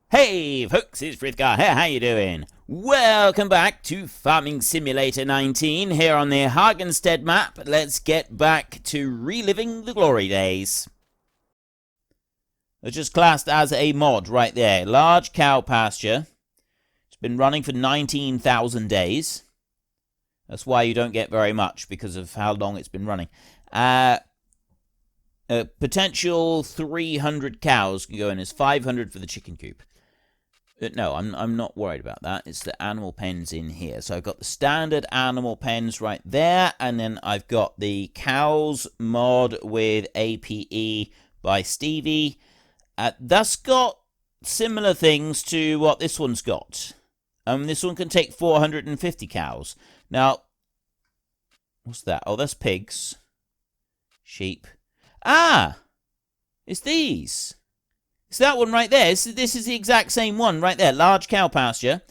Hey folks, it's Frithgar here, how you doing? Welcome back to Farming Simulator 19 here on the Hagenstedt map. Let's get back to reliving the glory days. It's just classed as a mod right there. Large cow pasture. It's been running for 19,000 days. That's why you don't get very much, because of how long it's been running. Potential 300 cows can go in. There's 500 for the chicken coop. No, I'm not worried about that. It's the animal pens in here. So I've got the standard animal pens right there. And then I've got the cows mod with APE by Stevie. That's got similar things to what this one's got. This one can take 450 cows. Now, what's that? Oh, that's pigs. Sheep. Ah! It's these. It's that one right there. This is the exact same one right there. Large cow pasture.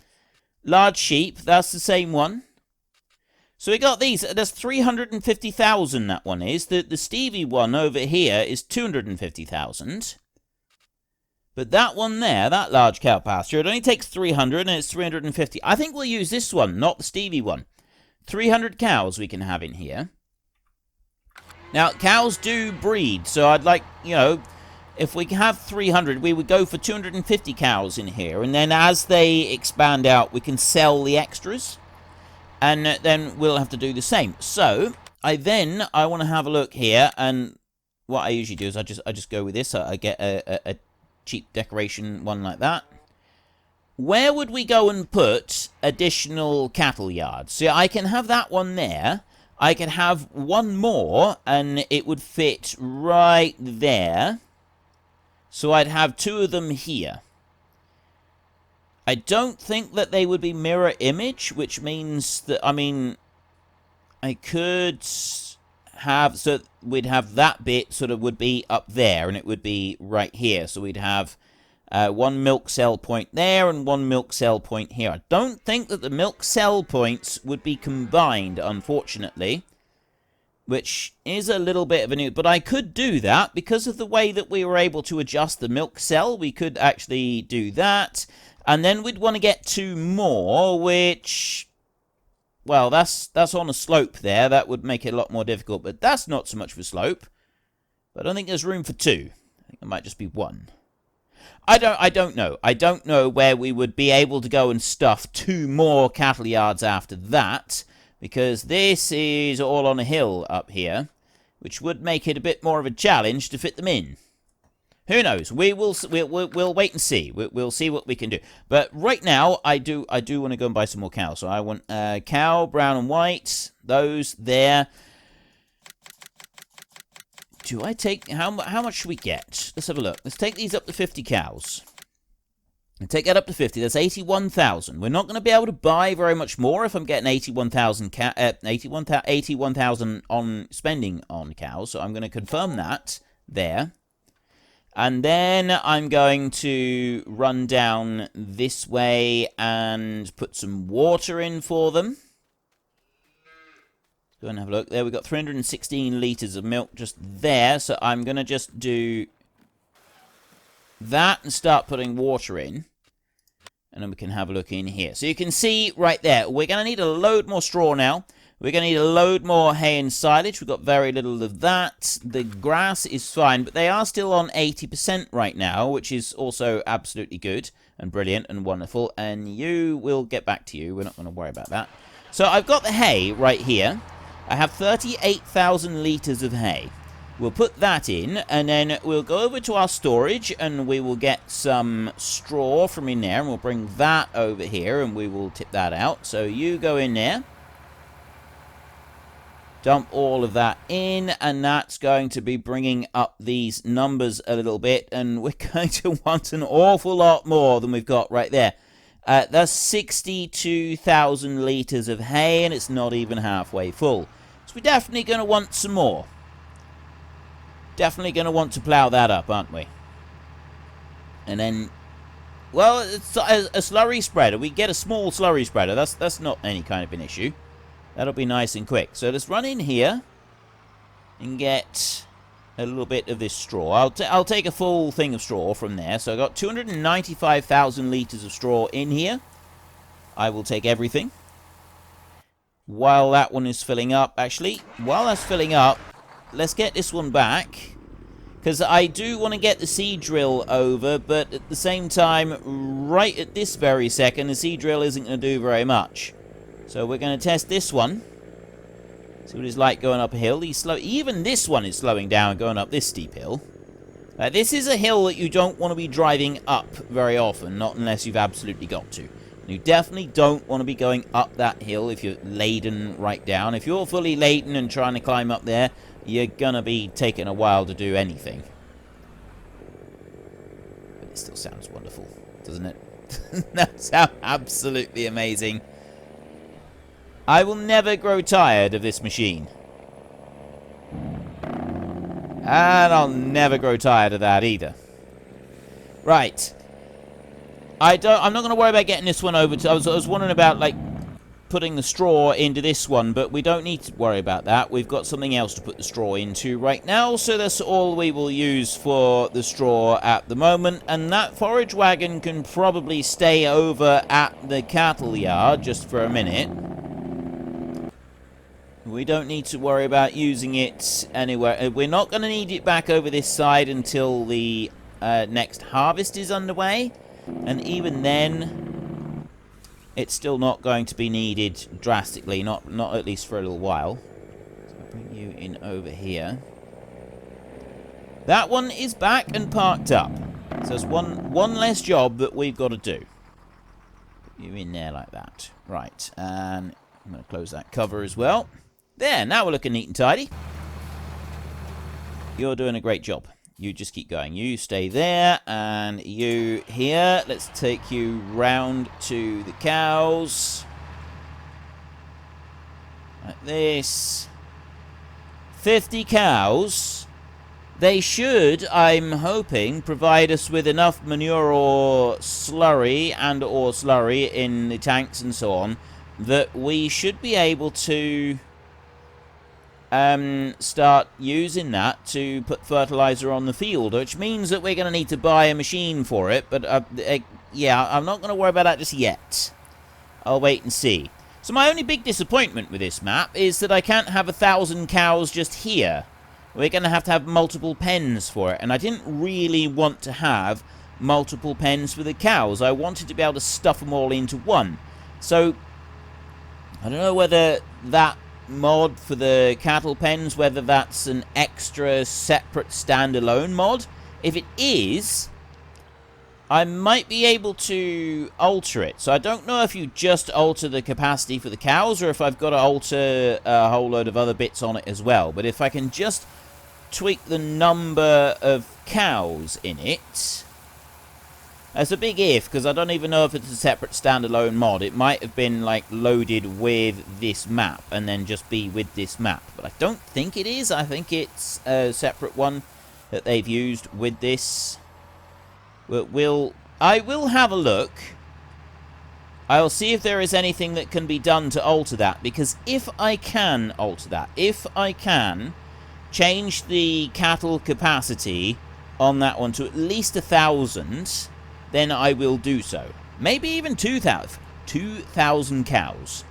Large sheep. That's the same one. So we got these. There's 350,000, that one is. The Stevie one over here is 250,000. But that one there, that large cow pasture, it only takes 300 and it's 350. I think we'll use this one, not the Stevie one. 300 cows we can have in here. Now, cows do breed, so I'd like, if we have 300, we would go for 250 cows in here. And then as they expand out, we can sell the extras. And then we'll have to do the same. So, I want to have a look here. And what I usually do is I just go with this. I get a cheap decoration one like that. Where would we go and put additional cattle yards? So I can have that one there. I can have one more, and it would fit right there. So I'd have two of them here. I don't think that they would be mirror image, which means that, I could have, so we'd have that bit sort of would be up there, and it would be right here. So we'd have one milk cell point there and one milk cell point here. I don't think that the milk cell points would be combined, unfortunately, which is a little bit of a new... But I could do that because of the way that we were able to adjust the milk cell. We could actually do that. And then we'd want to get two more, which... Well, that's on a slope there. That would make it a lot more difficult. But that's not so much of a slope. But I don't think there's room for two. I think it might just be one. I don't know. I don't know where we would be able to go and stuff two more cattle yards after that. Because this is all on a hill up here, which would make it a bit more of a challenge to fit them in. Who knows? We'll wait and see. We'll see what we can do. But right now, I do want to go and buy some more cows. So I want cow, brown and white. Those there. Do I take... How much should we get? Let's have a look. Let's take these up to 50 cows. And take that up to 50. That's 81,000. We're not going to be able to buy very much more if I'm getting 81,000 on spending on cows. So I'm going to confirm that there. And then I'm going to run down this way and put some water in for them. Go and have a look. There, we've got 316 litres of milk just there. So I'm going to just do that and start putting water in. And then we can have a look in here. So you can see right there, we're going to need a load more straw now. We're going to need a load more hay and silage. We've got very little of that. The grass is fine, but they are still on 80% right now, which is also absolutely good and brilliant and wonderful. And you will get back to you. We're not going to worry about that. So I've got the hay right here. I have 38,000 litres of hay. We'll put that in, and then we'll go over to our storage, and we will get some straw from in there, and we'll bring that over here, and we will tip that out. So you go in there. Dump all of that in, and that's going to be bringing up these numbers a little bit, and we're going to want an awful lot more than we've got right there. That's 62,000 litres of hay, and it's not even halfway full. So we're definitely going to want some more. Definitely going to want to plough that up, aren't we? And then, well, it's a slurry spreader. We get a small slurry spreader. That's not any kind of an issue. That'll be nice and quick. So let's run in here and get a little bit of this straw. I'll take a full thing of straw from there. So I got 295,000 litres of straw in here. I will take everything. While that one is filling up, actually, while that's filling up, let's get this one back. Because I do want to get the seed drill over, but at the same time, right at this very second, the seed drill isn't going to do very much. So we're going to test this one. See what it's like going up a hill. Even this one is slowing down going up this steep hill. This is a hill that you don't want to be driving up very often, not unless you've absolutely got to. You definitely don't want to be going up that hill if you're laden right down. If you're fully laden and trying to climb up there, you're going to be taking a while to do anything. But it still sounds wonderful, doesn't it? That sounds absolutely amazing. I will never grow tired of this machine. And I'll never grow tired of that either. Right. I'm not going to worry about getting this one over to... I was wondering about, like, putting the straw into this one, but we don't need to worry about that. We've got something else to put the straw into right now, so that's all we will use for the straw at the moment. And that forage wagon can probably stay over at the cattle yard just for a minute. We don't need to worry about using it anywhere. We're not going to need it back over this side until the next harvest is underway. And even then, it's still not going to be needed drastically, not at least for a little while. So I'll bring you in over here. That one is back and parked up. So there's one less job that we've got to do. Put you in there like that. Right, and I'm going to close that cover as well. There, now we're looking neat and tidy. You're doing a great job. You just keep going. You stay there, and you here. Let's take you round to the cows. Like this. 50 cows. They should, I'm hoping, provide us with enough manure or slurry in the tanks and so on, that we should be able to start using that to put fertilizer on the field, which means that we're going to need to buy a machine for it. But yeah, I'm not going to worry about that just yet. I'll wait and see. So my only big disappointment with this map is that I can't have 1,000 cows just here. We're going to have multiple pens for it, and I didn't really want to have multiple pens for the cows. I wanted to be able to stuff them all into one. So I don't know whether that mod for the cattle pens, whether that's an extra separate standalone mod. If it is, I might be able to alter it. So I don't know if you just alter the capacity for the cows or if I've got to alter a whole load of other bits on it as well. But if I can just tweak the number of cows in it, that's a big if, because I don't even know if it's a separate standalone mod. It might have been, like, loaded with this map and then just be with this map. But I don't think it is. I think it's a separate one that they've used with this. But I will have a look. I'll see if there is anything that can be done to alter that. Because if I can alter that, if I can change the cattle capacity on that one to at least 1,000... then I will do so. Maybe even 2,000. 2,000 cows.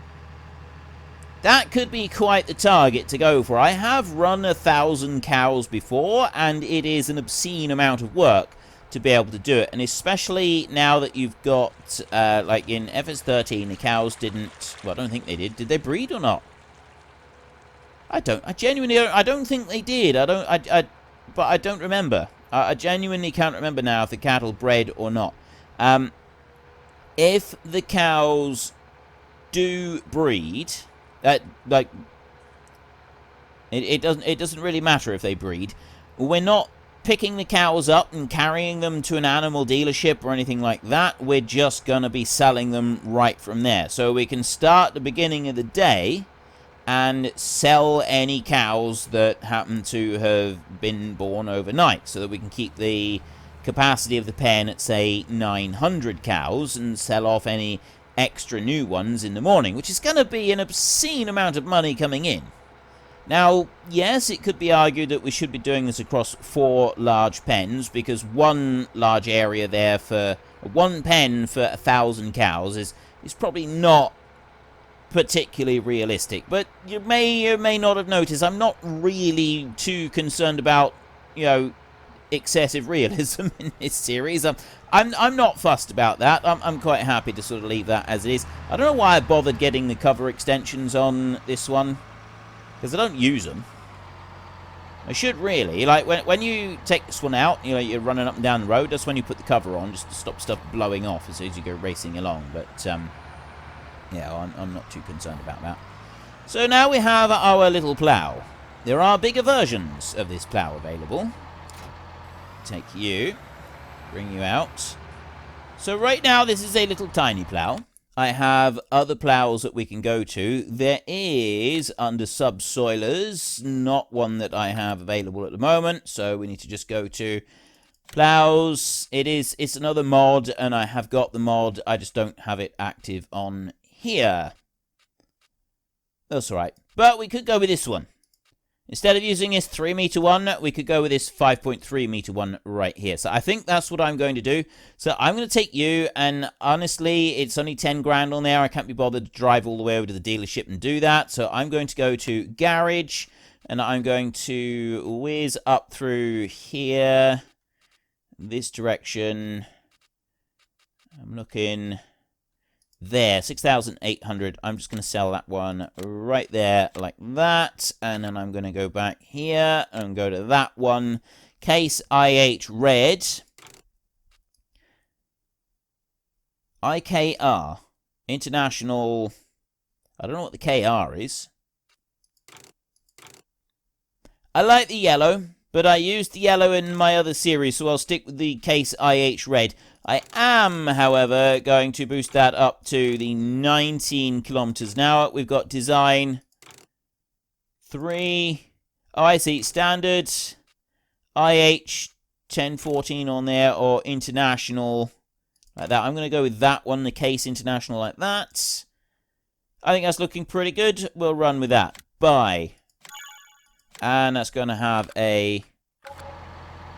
That could be quite the target to go for. I have run 1,000 cows before, and it is an obscene amount of work to be able to do it. And especially now that you've got, like in FS13, the cows didn't... well, I don't think they did. Did they breed or not? I genuinely don't think they did. But I don't remember. I genuinely can't remember now if the cattle bred or not. If the cows do breed, like it doesn't really matter if they breed. We're not picking the cows up and carrying them to an animal dealership or anything like that. We're just gonna be selling them right from there. So we can start the beginning of the day and sell any cows that happen to have been born overnight, so that we can keep the capacity of the pen at, say, 900 cows and sell off any extra new ones in the morning, which is going to be an obscene amount of money coming in. Now, yes, it could be argued that we should be doing this across 4 large pens, because one large area there for one pen for 1,000 cows is probably not particularly realistic. But you may or may not have noticed, I'm not really too concerned about, you know, excessive realism in this series. I'm not fussed about that. I'm quite happy to sort of leave that as it is. I don't know why I bothered getting the cover extensions on this one, because I don't use them. I should really. Like, when you take this one out, you know, you're running up and down the road, that's when you put the cover on, just to stop stuff blowing off as soon as you go racing along. But, yeah, I'm not too concerned about that. So now we have our little plough. There are bigger versions of this plough available. Take you, bring you out. So right now, this is a little tiny plough. I have other ploughs that we can go to. There is, under subsoilers, not one that I have available at the moment, so we need to just go to ploughs. It's another mod, and I have got the mod. I just don't have it active on here. That's all right. But we could go with this one. Instead of using this 3-meter one, we could go with this 5.3-meter one right here. So I think that's what I'm going to do. So I'm going to take you, and honestly, it's only 10 grand on there. I can't be bothered to drive all the way over to the dealership and do that. So I'm going to go to garage, and I'm going to whiz up through here, this direction. I'm looking there, 6,800. I'm just going to sell that one right there like that. And then I'm going to go back here and go to that one. Case IH red. IKR. International. I don't know what the KR is. I like the yellow, but I used the yellow in my other series, so I'll stick with the Case IH red. I am, however, going to boost that up to the 19 kilometers an hour. We've got design 3. Oh, I see. Standard IH 1014 on there, or international like that. I'm going to go with that one, the Case International like that. I think that's looking pretty good. We'll run with that. Buy. And that's going to have a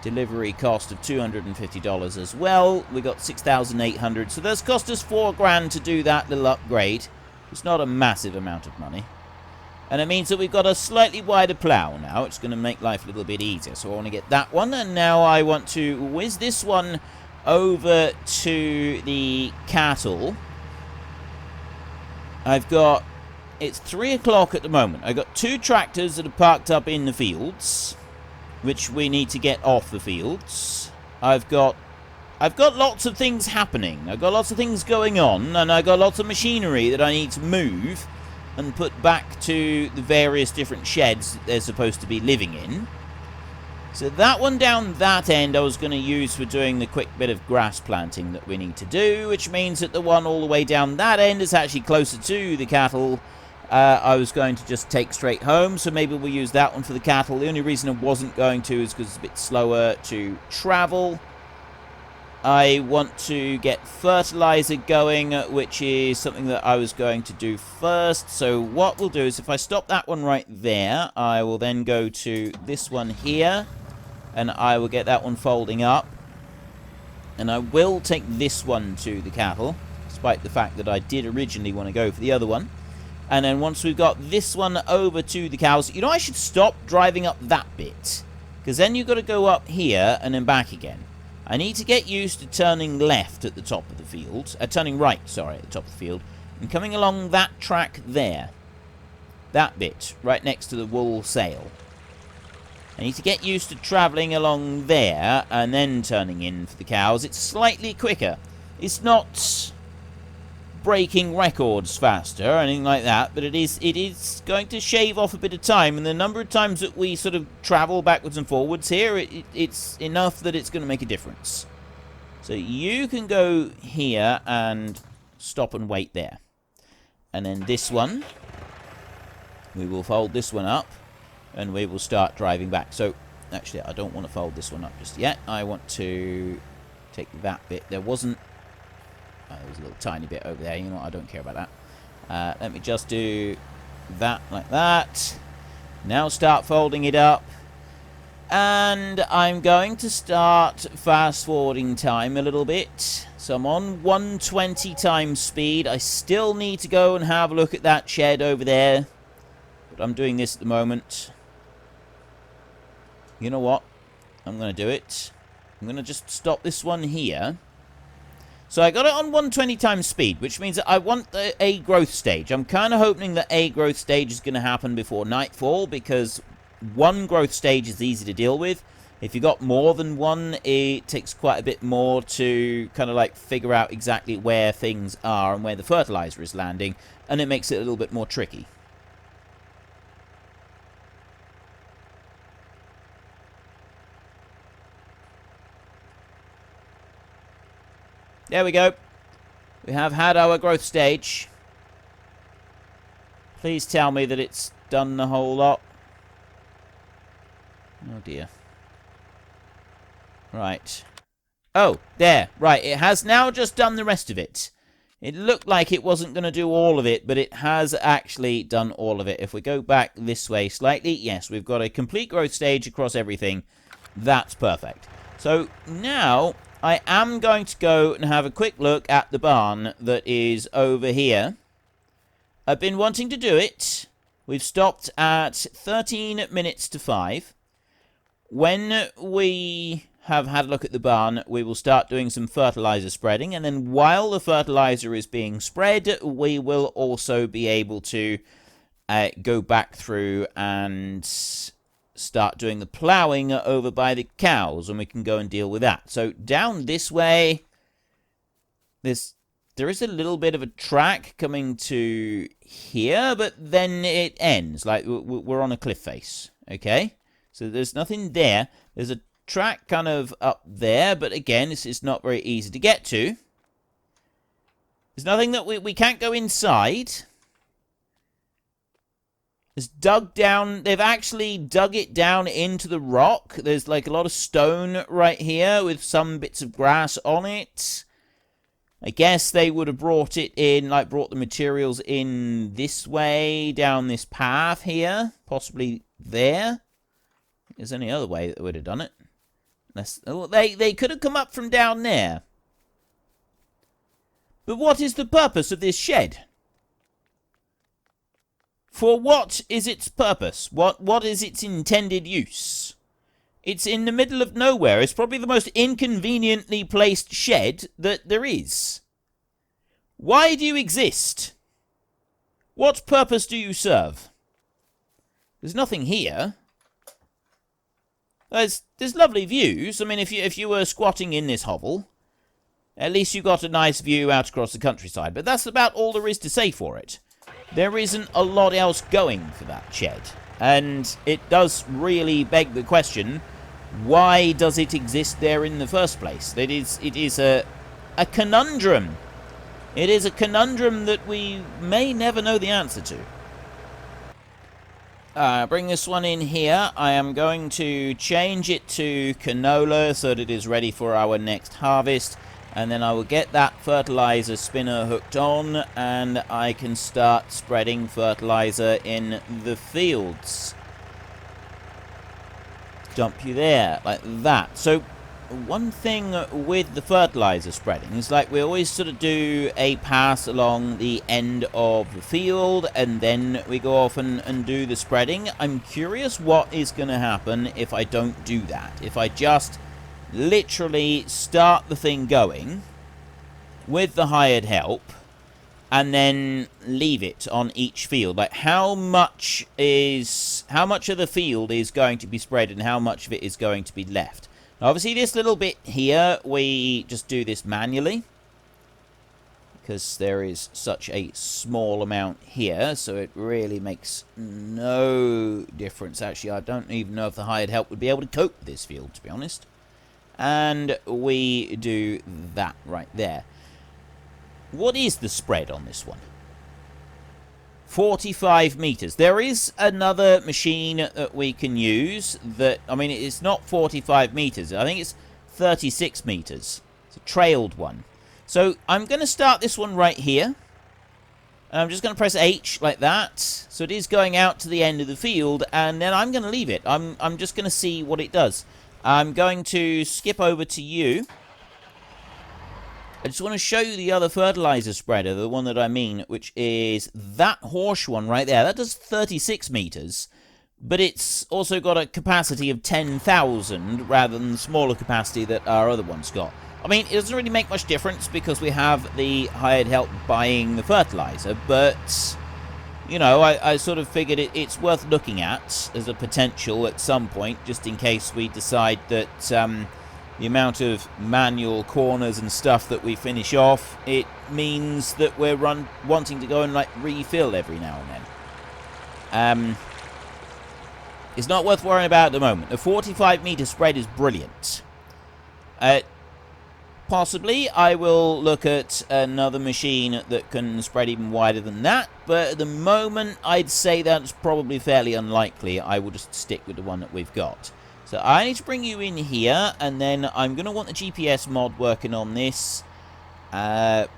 delivery cost of $250 as well. We got 6,800, so that's cost us 4 grand to do that little upgrade. It's not a massive amount of money, and it means that we've got a slightly wider plough now. It's going to make life a little bit easier, so I want to get that one, and now I want to whiz this one over to the cattle. It's 3 o'clock at the moment. I've got 2 tractors that are parked up in the fields, which we need to get off the fields. I've got lots of things happening. I've got lots of things going on, and I've got lots of machinery that I need to move and put back to the various different sheds that they're supposed to be living in. So that one down that end I was going to use for doing the quick bit of grass planting that we need to do, which means that the one all the way down that end is actually closer to the cattle. I was going to just take straight home, so maybe we'll use that one for the cattle. The only reason I wasn't going to is because it's a bit slower to travel. I want to get fertilizer going, which is something that I was going to do first. So what we'll do is, if I stop that one right there, I will then go to this one here, and I will get that one folding up. And I will take this one to the cattle, despite the fact that I did originally want to go for the other one. And then once we've got this one over to the cows, you know, I should stop driving up that bit, because then you've got to go up here and then back again. I need to get used to turning left at the top of the field, turning right, sorry, at the top of the field, and coming along that track there. That bit, right next to the wool sale. I need to get used to travelling along there and then turning in for the cows. It's slightly quicker. It's not breaking records faster or anything like that, but it is going to shave off a bit of time, and the number of times that we sort of travel backwards and forwards here, it's enough that it's going to make a difference. So you can go here and stop and wait there, and then this one, we will fold this one up and we will start driving back. So actually I don't want to fold this one up just yet. I want to take that bit. There was a little tiny bit over there. You know what? I don't care about that. Let me just do that like that. Now start folding it up. And I'm going to start fast forwarding time a little bit. So I'm on 120 times speed. I still need to go and have a look at that shed over there. But I'm doing this at the moment. You know what? I'm going to do it. I'm going to just stop this one here. So I got it on 120 times speed, which means that I want a growth stage. I'm kind of hoping that a growth stage is going to happen before nightfall, because one growth stage is easy to deal with. If you got more than one, it takes quite a bit more to kind of like figure out exactly where things are and where the fertilizer is landing, and it makes it a little bit more tricky. There we go. We have had our growth stage. Please tell me that it's done the whole lot. Oh dear. Right. Oh, there. Right, it has now just done the rest of it. It looked like it wasn't going to do all of it, but it has actually done all of it. If we go back this way slightly, yes, we've got a complete growth stage across everything. That's perfect. So now I am going to go and have a quick look at the barn that is over here. I've been wanting to do it. We've stopped at 13 minutes to 5. When we have had a look at the barn, we will start doing some fertilizer spreading, and then while the fertilizer is being spread, we will also be able to go back through and start doing the ploughing over by the cows, and we can go and deal with that. So down this way, there is a little bit of a track coming to here, but then it ends. Like, we're on a cliff face, okay? So there's nothing there. There's a track kind of up there, but again, it's not very easy to get to. There's nothing that we can't go inside. It's dug down. They've actually dug it down into the rock. There's like a lot of stone right here with some bits of grass on it. I guess they would have brought it in, like brought the materials in this way, down this path here. Possibly there. There's any other way that they would have done it. They could have come up from down there. But what is the purpose of this shed? For what is its purpose? What is its intended use? It's in the middle of nowhere. It's probably the most inconveniently placed shed that there is. Why do you exist? What purpose do you serve? There's nothing here. There's lovely views. I mean, if you were squatting in this hovel, at least you got a nice view out across the countryside. But that's about all there is to say for it. There isn't a lot else going for that shed. And it does really beg the question, why does it exist there in the first place? It is a conundrum. It is a conundrum that we may never know the answer to. Bring this one in here. I am going to change it to canola so that it is ready for our next harvest. And then I will get that fertilizer spinner hooked on, and I can start spreading fertilizer in the fields. Dump you there, like that. So, one thing with the fertilizer spreading is like we always sort of do a pass along the end of the field, and then we go off and do the spreading. I'm curious what is going to happen if I don't do that. If I just literally start the thing going with the hired help and then leave it on each field. Like, how much of the field is going to be spread and how much of it is going to be left? Now, obviously this little bit here, we just do this manually because there is such a small amount here, so it really makes no difference. Actually, I don't even know if the hired help would be able to cope with this field, to be honest. And we do that right there. What is the spread on this one? 45 meters. There is another machine that we can use that, I mean, it's not 45 meters. I think it's 36 meters. It's a trailed one. So I'm going to start this one right here. I'm just going to press H like that. So it is going out to the end of the field, and then I'm going to leave it. I'm just going to see what it does. I'm going to skip over to you. I just want to show you the other fertilizer spreader, the one that I mean, which is that Horsch one right there. That does 36 meters, but it's also got a capacity of 10,000 rather than the smaller capacity that our other one's got. I mean, it doesn't really make much difference because we have the hired help buying the fertilizer, but, you know, I sort of figured it's worth looking at as a potential at some point, just in case we decide that the amount of manual corners and stuff that we finish off, it means that we're wanting to go and, like, refill every now and then. It's not worth worrying about at the moment. The 45-meter spread is brilliant. Possibly, I will look at another machine that can spread even wider than that, but at the moment, I'd say that's probably fairly unlikely. I will just stick with the one that we've got. So I need to bring you in here, and then I'm going to want the GPS mod working on this. I'm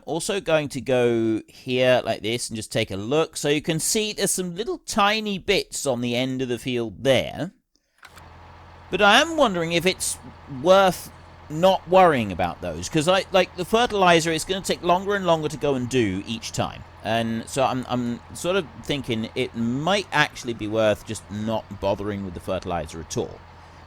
also going to go here like this and just take a look. So you can see there's some little tiny bits on the end of the field there. But I am wondering if it's worth not worrying about those, because like the fertilizer, it's going to take longer and longer to go and do each time, and so I'm sort of thinking it might actually be worth just not bothering with the fertilizer at all.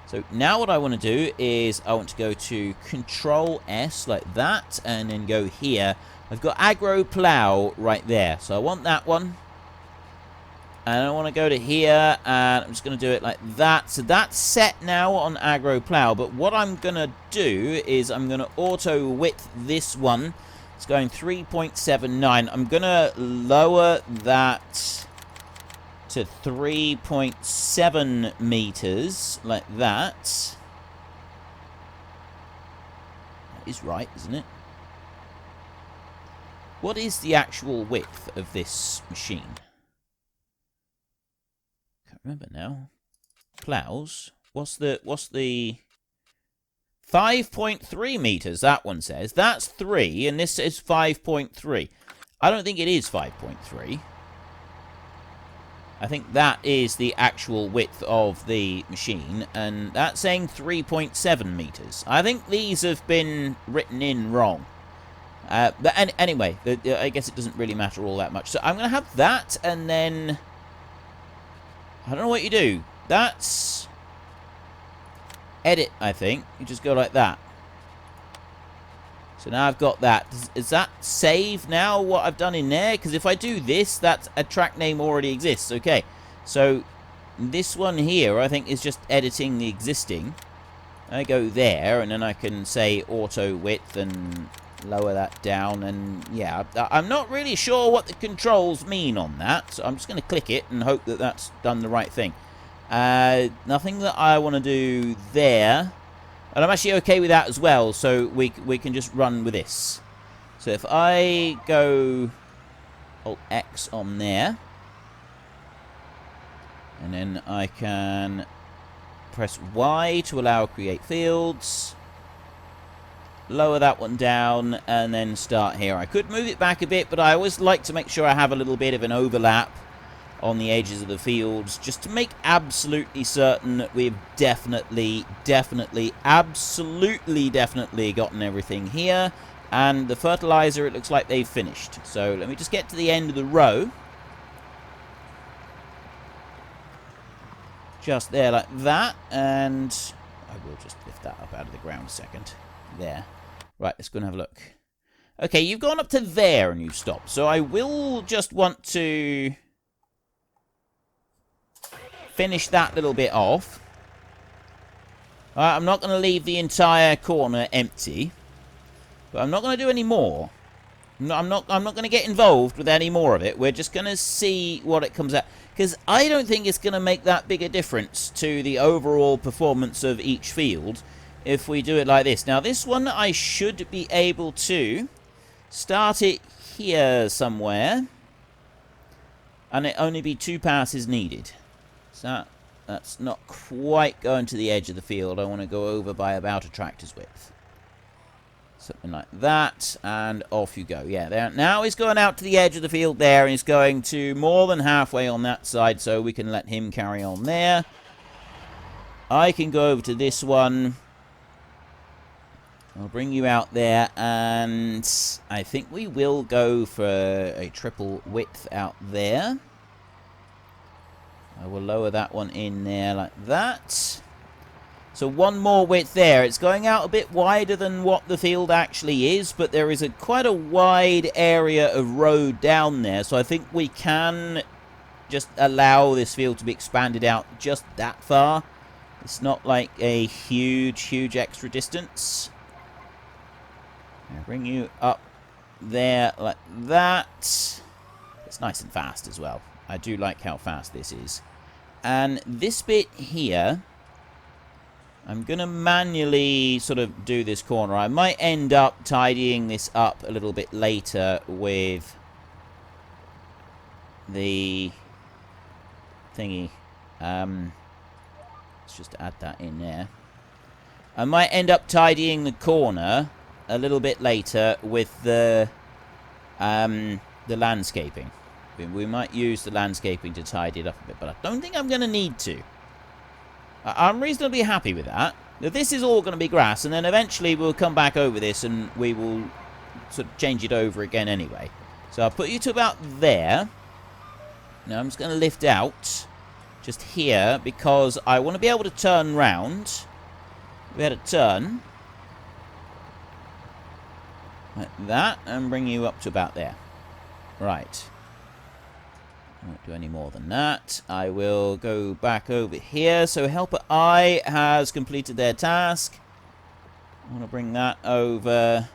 So now what I want to do is I want to go to Control S like that, and then go here. I've got Agro Plow right there, so I want that one. And I want to go to here, and I'm just going to do it like that. So that's set now on Agro Plow. But what I'm going to do is I'm going to auto width this one. It's going 3.79. I'm going to lower that to 3.7 meters like that. That is right, isn't it? What is the actual width of this machine? Remember now. Plows. What's the 5.3 meters, that one says. That's 3, and this is 5.3. I don't think it is 5.3. I think that is the actual width of the machine, and that's saying 3.7 meters. I think these have been written in wrong. But anyway, I guess it doesn't really matter all that much. So I'm going to have that, and then I don't know what you do. That's edit, I think. You just go like that. So now I've got that. Is that save now what I've done in there? Because if I do this, that's a track name already exists. Okay. So this one here, I think, is just editing the existing. I go there, and then I can say auto width and lower that down, and yeah, I'm not really sure what the controls mean on that, so I'm just going to click it and hope that that's done the right thing. Nothing that I want to do there, and I'm actually okay with that as well, so we can just run with this. So if I go Alt X on there, and then I can press Y to allow create fields, lower that one down, and then start here. I could move it back a bit, but I always like to make sure I have a little bit of an overlap on the edges of the fields, just to make absolutely certain that we've definitely gotten everything here. And the fertilizer, it looks like they've finished. So let me just get to the end of the row. Just there like that, and I will just lift that up out of the ground a second. There. Right, let's go and have a look. Okay, you've gone up to there and you've stopped. So I will just want to finish that little bit off. Alright, I'm not going to leave the entire corner empty. But I'm not going to do any more. I'm not going to get involved with any more of it. We're just going to see what it comes out. Because I don't think it's going to make that big a difference to the overall performance of each field if we do it like this. Now, this one, I should be able to start it here somewhere, and it only be 2 passes needed. So that's not quite going to the edge of the field. I want to go over by about a tractor's width. Something like that, and off you go. Yeah, there. Now he's going out to the edge of the field there, and he's going to more than halfway on that side, so we can let him carry on there. I can go over to this one. I'll bring you out there, and I think we will go for a triple width out there. I will lower that one in there like that. So one more width there. It's going out a bit wider than what the field actually is, but there is quite a wide area of road down there, so I think we can just allow this field to be expanded out just that far. It's not like a huge extra distance. I'll bring you up there like that. It's nice and fast as well. I do like how fast this is. And this bit here, I'm going to manually sort of do this corner. I might end up tidying this up a little bit later with the thingy. Let's just add that in there. I might end up tidying the corner a little bit later with the landscaping. We might use the landscaping to tidy it up a bit, but I don't think I'm going to need to. I'm reasonably happy with that. This is all going to be grass, and then eventually we'll come back over this and we will sort of change it over again anyway. So I'll put you to about there. Now I'm just going to lift out just here because I want to be able to turn round. We had a turn like that and bring you up to about there. Right. I won't do any more than that. I will go back over here. So Helper I has completed their task. I want to bring that over.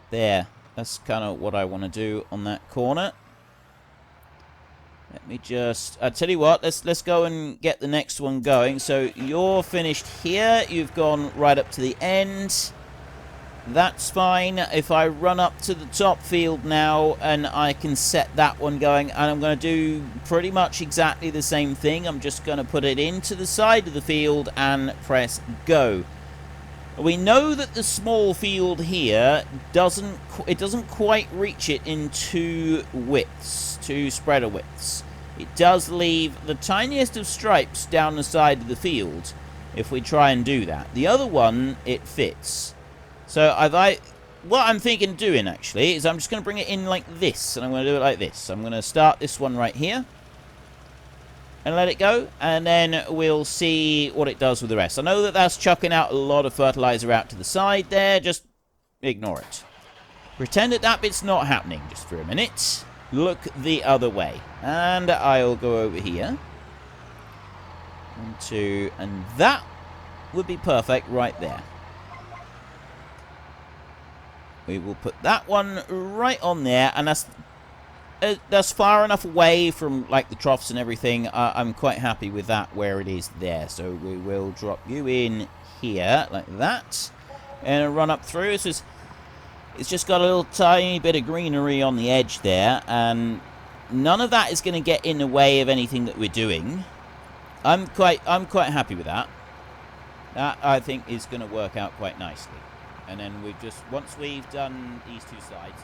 There. That's kind of what I want to do on that corner. Let me just... I'll tell you what. Let's go and get the next one going. So you're finished here. You've gone right up to the end. That's fine. If I run up to the top field now and I can set that one going, and I'm going to do pretty much exactly the same thing. I'm just going to put it into the side of the field and press go. We know that the small field here doesn't quite reach it in two spreader widths. It does leave the tiniest of stripes down the side of the field if we try and do that. The other one, it fits. So what I'm thinking of doing, actually, is I'm just going to bring it in like this, and I'm going to do it like this. I'm going to start this one right here, and let it go, and then we'll see what it does with the rest. I know that that's chucking out a lot of fertilizer out to the side there. Just ignore it. Pretend that that bit's not happening just for a minute. Look the other way. And I'll go over here. 1, 2, and that would be perfect right there. We will put that one right on there, and that's far enough away from like the troughs and everything. I'm quite happy with that where it is there. So we will drop you in here like that, and run up through. It's just got a little tiny bit of greenery on the edge there, and none of that is going to get in the way of anything that we're doing. I'm quite happy with that. That I think is going to work out quite nicely. And then once we've done these two sides.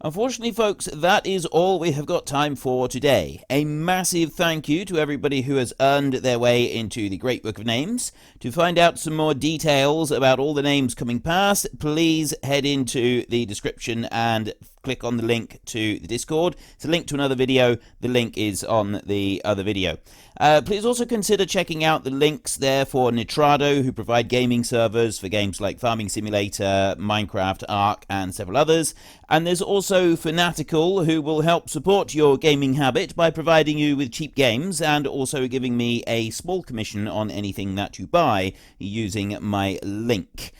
Unfortunately, folks, that is all we have got time for today. A massive thank you to everybody who has earned their way into the Great Book of Names. To find out some more details about all the names coming past, please head into the description and click on the link to the Discord. It's a link to another video. The link is on the other video. Please also consider checking out the links there for Nitrado, who provide gaming servers for games like Farming Simulator, Minecraft, Ark, and several others. And there's also Fanatical, who will help support your gaming habit by providing you with cheap games and also giving me a small commission on anything that you buy using my link.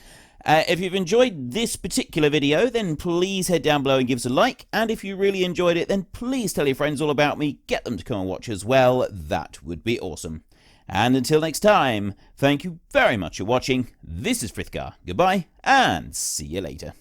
If you've enjoyed this particular video, then please head down below and give us a like. And if you really enjoyed it, then please tell your friends all about me. Get them to come and watch as well. That would be awesome. And until next time, thank you very much for watching. This is Frithgar. Goodbye, and see you later.